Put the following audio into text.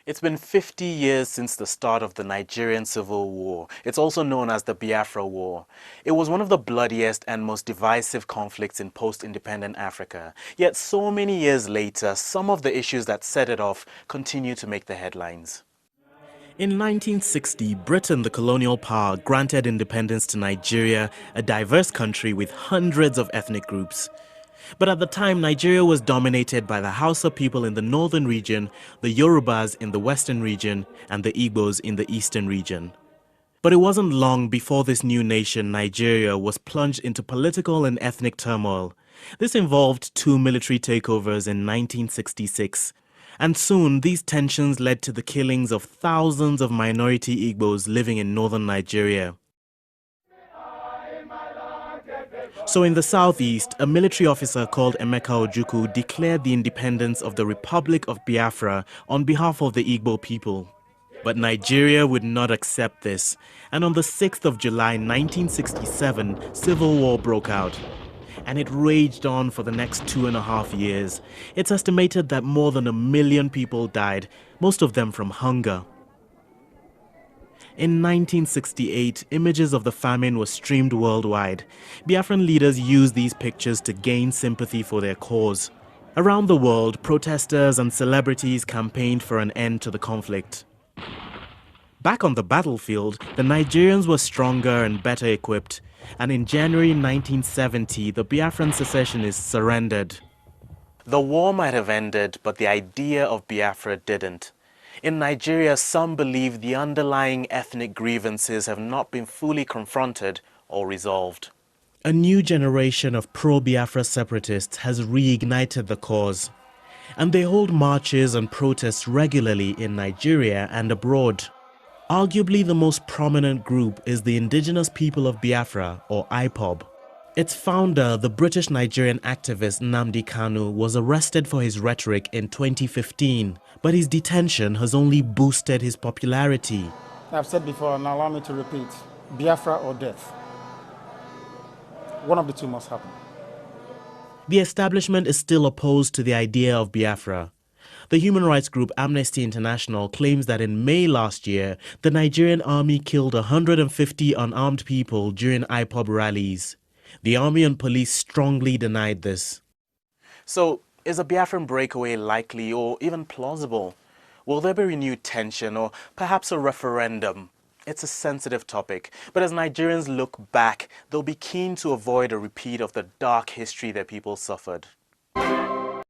It's been 50 years since the start of the Nigerian Civil War. It's also known as the Biafra War. It was one of the bloodiest and most divisive conflicts in post-independent Africa. Yet so many years later, some of the issues that set it off continue to make the headlines. In 1960, Britain, the colonial power, granted independence to Nigeria, a diverse country with hundreds of ethnic groups. But at the time, Nigeria was dominated by the Hausa people in the northern region, the Yorubas in the western region, and the Igbos in the eastern region. But it wasn't long before this new nation, Nigeria, was plunged into political and ethnic turmoil. This involved two military takeovers in 1966. And soon, these tensions led to the killings of thousands of minority Igbos living in northern Nigeria. So in the southeast, a military officer called Emeka Ojukwu declared the independence of the Republic of Biafra on behalf of the Igbo people. But Nigeria would not accept this, and on the 6th of July 1967, civil war broke out. And it raged on for the next 2.5 years. It's estimated that more than 1 million people died, most of them from hunger. In 1968, images of the famine were streamed worldwide. Biafran leaders used these pictures to gain sympathy for their cause. Around the world, protesters and celebrities campaigned for an end to the conflict. Back on the battlefield, the Nigerians were stronger and better equipped, and in January 1970, the Biafran secessionists surrendered. The war might have ended, but the idea of Biafra didn't. In Nigeria, some believe the underlying ethnic grievances have not been fully confronted or resolved. A new generation of pro-Biafra separatists has reignited the cause, and they hold marches and protests regularly in Nigeria and abroad. Arguably the most prominent group is the Indigenous People of Biafra, or IPOB. Its founder, the British Nigerian activist Nnamdi Kanu, was arrested for his rhetoric in 2015, but his detention has only boosted his popularity. I've said before, and allow me to repeat, Biafra or death. One of the two must happen. The establishment is still opposed to the idea of Biafra. The human rights group Amnesty International claims that in May last year, the Nigerian army killed 150 unarmed people during IPOB rallies. The army and police strongly denied this. So, is a Biafran breakaway likely or even plausible? Will there be renewed tension or perhaps a referendum? It's a sensitive topic, but as Nigerians look back, they'll be keen to avoid a repeat of the dark history their people suffered.